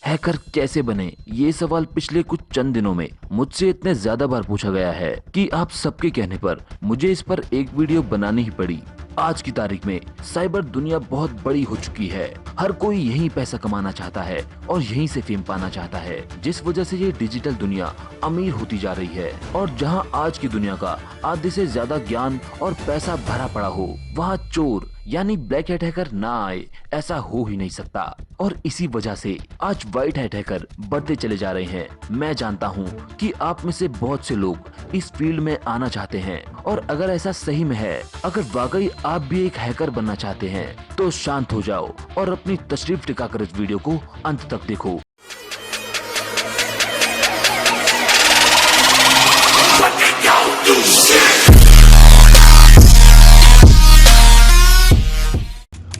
Hacker कैसे बने, ये सवाल पिछले कुछ चंद दिनों में मुझसे इतने ज्यादा बार पूछा गया है कि आप सबके कहने पर मुझे इस पर एक वीडियो बनानी ही पड़ी। आज की तारीख में साइबर दुनिया बहुत बड़ी हो चुकी है। हर कोई यहीं पैसा कमाना चाहता है और यहीं से फेम पाना चाहता है, जिस वजह से ये डिजिटल दुनिया अमीर होती जा रही है। और जहां आज की दुनिया का आधे से ज्यादा ज्ञान और पैसा भरा पड़ा हो, वहां चोर यानी ब्लैक हैट हैकर ना आए, ऐसा हो ही नहीं सकता। और इसी वजह से आज व्हाइट हैट हैकर बढ़ते चले जा रहे हैं। मैं जानता हूँ कि आप में से बहुत से लोग इस फील्ड में आना चाहते हैं, और अगर ऐसा सही में है, अगर वाकई आप भी एक हैकर बनना चाहते हैं, तो शांत हो जाओ और अपनी तशरीफ टिकाकर इस वीडियो को अंत तक देखो।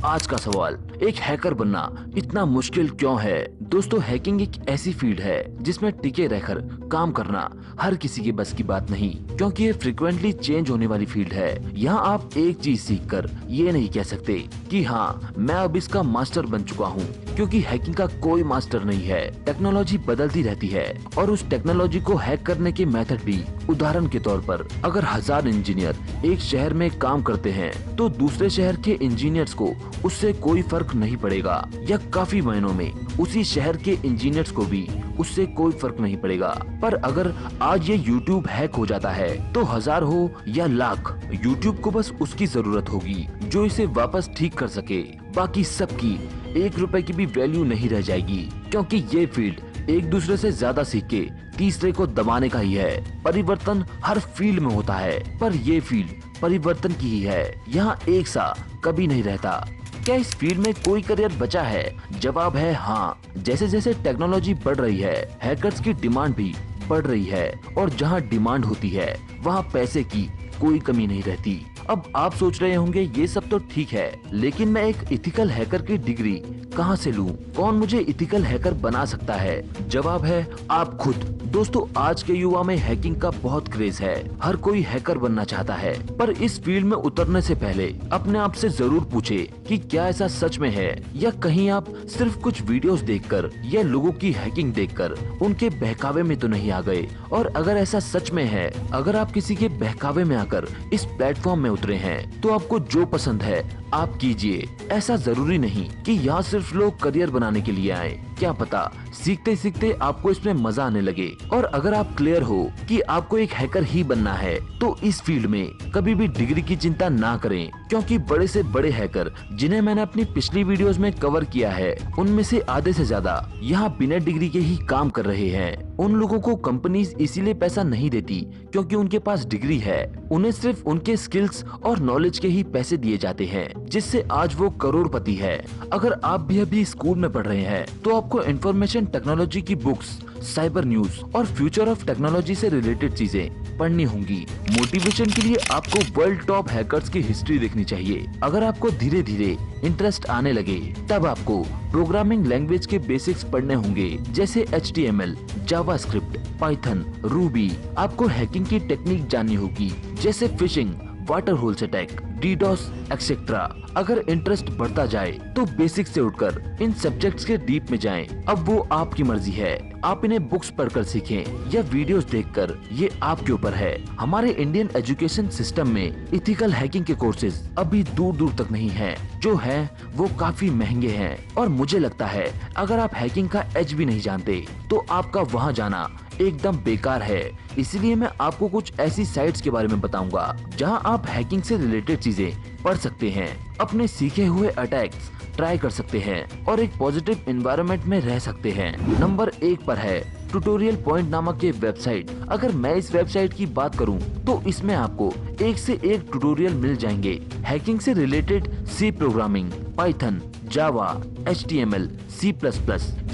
आज का सवाल, एक हैकर बनना इतना मुश्किल क्यों है? दोस्तों, हैकिंग एक ऐसी फील्ड है जिसमें टिके रहकर काम करना हर किसी के बस की बात नहीं, क्योंकि ये फ्रिक्वेंटली चेंज होने वाली फील्ड है। यहाँ आप एक चीज सीखकर ये नहीं कह सकते कि हाँ, मैं अब इसका मास्टर बन चुका हूँ, क्योंकि हैकिंग का कोई मास्टर नहीं है। टेक्नोलॉजी बदलती रहती है और उस टेक्नोलॉजी को हैक करने के मेथड भी। उदाहरण के तौर पर, अगर 1000 इंजीनियर एक शहर में काम करते हैं, तो दूसरे शहर के इंजीनियर्स को उससे कोई फर्क नहीं पड़ेगा, या काफी मायनों में उसी शहर के इंजीनियर्स को भी उससे कोई फर्क नहीं पड़ेगा। पर अगर आज ये YouTube हैक हो जाता है, तो 1000 हो या लाख, YouTube को बस उसकी जरूरत होगी जो इसे वापस ठीक कर सके। बाकी सबकी 1 रुपए की भी वैल्यू नहीं रह जाएगी, क्योंकि ये फील्ड एक दूसरे से ज्यादा सीख के तीसरे को दबाने का ही है। परिवर्तन हर फील्ड में होता है, पर ये फील्ड परिवर्तन की ही है। यहाँ एक सा कभी नहीं रहता। क्या इस फील्ड में कोई करियर बचा है? जवाब है हाँ। जैसे जैसे टेक्नोलॉजी बढ़ रही है, हैकर्स की डिमांड भी बढ़ रही है, और जहाँ डिमांड होती है, वहाँ पैसे की कोई कमी नहीं रहती। अब आप सोच रहे होंगे, ये सब तो ठीक है, लेकिन मैं एक इथिकल हैकर की डिग्री कहाँ से लूं? कौन मुझे इथिकल हैकर बना सकता है? जवाब है आप खुद। दोस्तों, आज के युवा में हैकिंग का बहुत क्रेज है। हर कोई हैकर बनना चाहता है, पर इस फील्ड में उतरने से पहले अपने आप से जरूर पूछे कि क्या ऐसा सच में है, या कहीं आप सिर्फ कुछ वीडियोस देखकर या लोगों की हैकिंग देखकर उनके बहकावे में तो नहीं आ गए। और अगर ऐसा सच में है, अगर आप किसी के बहकावे में आकर इस प्लेटफॉर्म में उतरे हैं, तो आपको जो पसंद है आप कीजिए। ऐसा जरूरी नहीं कि यहाँ सिर्फ लोग करियर बनाने के लिए आए। क्या पता सीखते सीखते आपको इसमें मजा आने लगे। और अगर आप क्लियर हो कि आपको एक हैकर ही बनना है, तो इस फील्ड में कभी भी डिग्री की चिंता ना करें, क्योंकि बड़े से बड़े हैकर जिन्हें मैंने अपनी पिछली वीडियोस में कवर किया है, उनमें से आधे से ज्यादा यहाँ बिना डिग्री के ही काम कर रहे हैं। उन लोगों को कंपनीज इसीलिए पैसा नहीं देती क्योंकि उनके पास डिग्री है। उन्हें सिर्फ उनके स्किल्स और नॉलेज के ही पैसे दिए जाते हैं, जिससे आज वो करोड़पति है। अगर आप भी अभी स्कूल में पढ़ रहे हैं, तो आपको इंफॉर्मेशन टेक्नोलॉजी की बुक्स, साइबर न्यूज और फ्यूचर ऑफ टेक्नोलॉजी से रिलेटेड चीजें पढ़नी होंगी। मोटिवेशन के लिए आपको वर्ल्ड टॉप हैकर्स की हिस्ट्री देखनी चाहिए। अगर आपको धीरे धीरे इंटरेस्ट आने लगे, तब आपको प्रोग्रामिंग लैंग्वेज के बेसिक्स पढ़ने होंगे, जैसे HTML, जावास्क्रिप्ट, पाइथन, रूबी। आपको हैकिंग की टेक्निक जाननी होगी, जैसे fishing, water holes attack, DDoS etcetera. अगर इंटरेस्ट बढ़ता जाए, तो बेसिक से उठकर इन सब्जेक्ट्स के डीप में जाएं। अब वो आपकी मर्जी है, आप इन्हें बुक्स पढ़कर सीखें या वीडियोस देखकर, ये आपके ऊपर है। हमारे इंडियन एजुकेशन सिस्टम में इथिकल हैकिंग के कोर्सेज अभी दूर दूर तक नहीं है। जो है वो काफी महंगे हैं, और मुझे लगता है अगर आप हैकिंग का एज भी नहीं जानते, तो आपका वहाँ जाना एकदम बेकार है। इसलिए मैं आपको कुछ ऐसी साइट्स के बारे में बताऊंगा जहां आप हैकिंग से रिलेटेड चीजें पढ़ सकते हैं, अपने सीखे हुए अटैक्स ट्राई कर सकते हैं, और एक पॉजिटिव एनवायरनमेंट में रह सकते हैं। नंबर 1 पर है ट्यूटोरियल पॉइंट नामक ये वेबसाइट। अगर मैं इस वेबसाइट की बात करूं, तो इसमें आपको एक से एक ट्यूटोरियल मिल जाएंगे। हैकिंग से रिलेटेड C प्रोग्रामिंग, पाइथन, जावा, HTML, C++,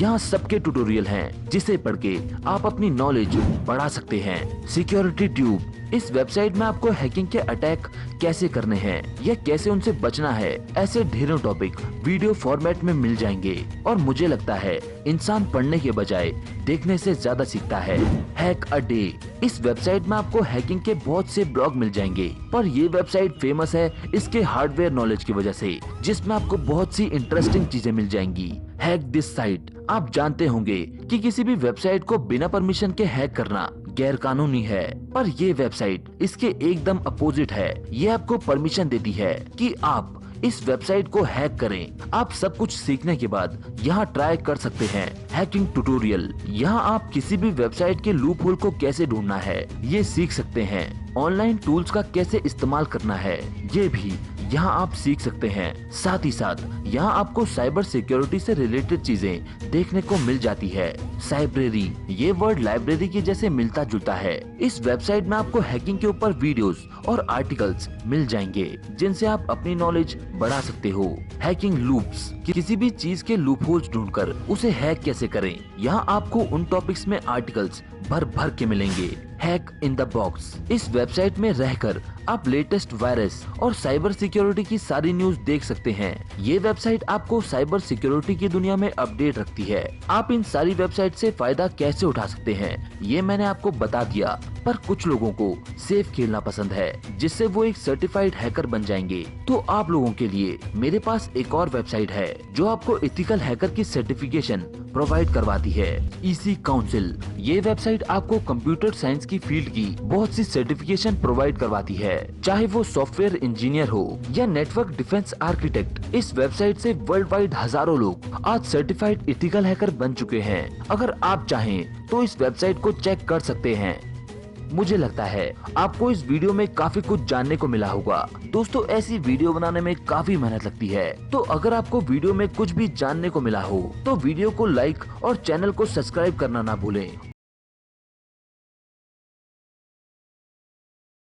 यहाँ सबके ट्यूटोरियल हैं, जिसे पढ़ के आप अपनी नॉलेज बढ़ा सकते हैं। सिक्योरिटी ट्यूब, इस वेबसाइट में आपको हैकिंग के अटैक कैसे करने हैं या कैसे उनसे बचना है, ऐसे ढेरों टॉपिक वीडियो फॉर्मेट में मिल जाएंगे। और मुझे लगता है इंसान पढ़ने के बजाय देखने से ज्यादा सीखता है। हैक अ डे, इस वेबसाइट में आपको हैकिंग के बहुत से ब्लॉग मिल जाएंगे, पर ये वेबसाइट फेमस है इसके हार्डवेयर नॉलेज की वजह से, जिसमें आपको बहुत सी इंटरेस्टिंग चीजें मिल जाएंगी। Hack this site. आप जानते होंगे कि किसी भी वेबसाइट को बिना परमिशन के हैक करना गैर कानूनी है, पर ये वेबसाइट इसके एकदम अपोजिट है। ये आपको परमिशन देती है कि आप इस वेबसाइट को हैक करें। आप सब कुछ सीखने के बाद यहाँ ट्राई कर सकते हैं हैकिंग ट्यूटोरियल। यहाँ आप किसी भी वेबसाइट के लूप होल को कैसे ढूंढना है ये सीख सकते हैं। ऑनलाइन टूल्स का कैसे इस्तेमाल करना है ये भी यहाँ आप सीख सकते हैं। साथ ही साथ यहाँ आपको साइबर सिक्योरिटी से रिलेटेड चीजें देखने को मिल जाती है। साइब्रेरी, ये वर्ड लाइब्रेरी के जैसे मिलता जुलता है। इस वेबसाइट में आपको हैकिंग के ऊपर वीडियोस और आर्टिकल्स मिल जाएंगे जिनसे आप अपनी नॉलेज बढ़ा सकते हो। हैकिंग लूप्स, किसी भी चीज के लूप होल्स ढूंढकर उसे हैक कैसे करें, यहाँ आपको उन टॉपिक्स में आर्टिकल्स भर भर के मिलेंगे। हैक इन द बॉक्स, इस वेबसाइट में रहकर आप लेटेस्ट वायरस और साइबर सिक्योरिटी की सारी न्यूज देख सकते हैं। ये वेबसाइट आपको साइबर सिक्योरिटी की दुनिया में अपडेट रखती है। आप इन सारी वेबसाइट से फायदा कैसे उठा सकते हैं ये मैंने आपको बता दिया, पर कुछ लोगों को सेफ खेलना पसंद है जिससे वो एक सर्टिफाइड हैकर बन जाएंगे। तो आप लोगों के लिए मेरे पास एक और वेबसाइट है जो आपको एथिकल हैकर की सर्टिफिकेशन प्रोवाइड करवाती है। ईसी काउंसिल, ये वेबसाइट आपको कंप्यूटर साइंस की फील्ड की बहुत सी सर्टिफिकेशन प्रोवाइड करवाती है, चाहे वो सॉफ्टवेयर इंजीनियर हो या नेटवर्क डिफेंस आर्किटेक्ट। इस वेबसाइट से वर्ल्ड वाइड हजारों लोग आज सर्टिफाइड एथिकल हैकर बन चुके हैं। अगर आप चाहें तो इस वेबसाइट को चेक कर सकते हैं। मुझे लगता है आपको इस वीडियो में काफी कुछ जानने को मिला होगा। दोस्तों, ऐसी वीडियो बनाने में काफी मेहनत लगती है, तो अगर आपको वीडियो में कुछ भी जानने को मिला हो तो वीडियो को लाइक और चैनल को सब्सक्राइब करना ना भूलें।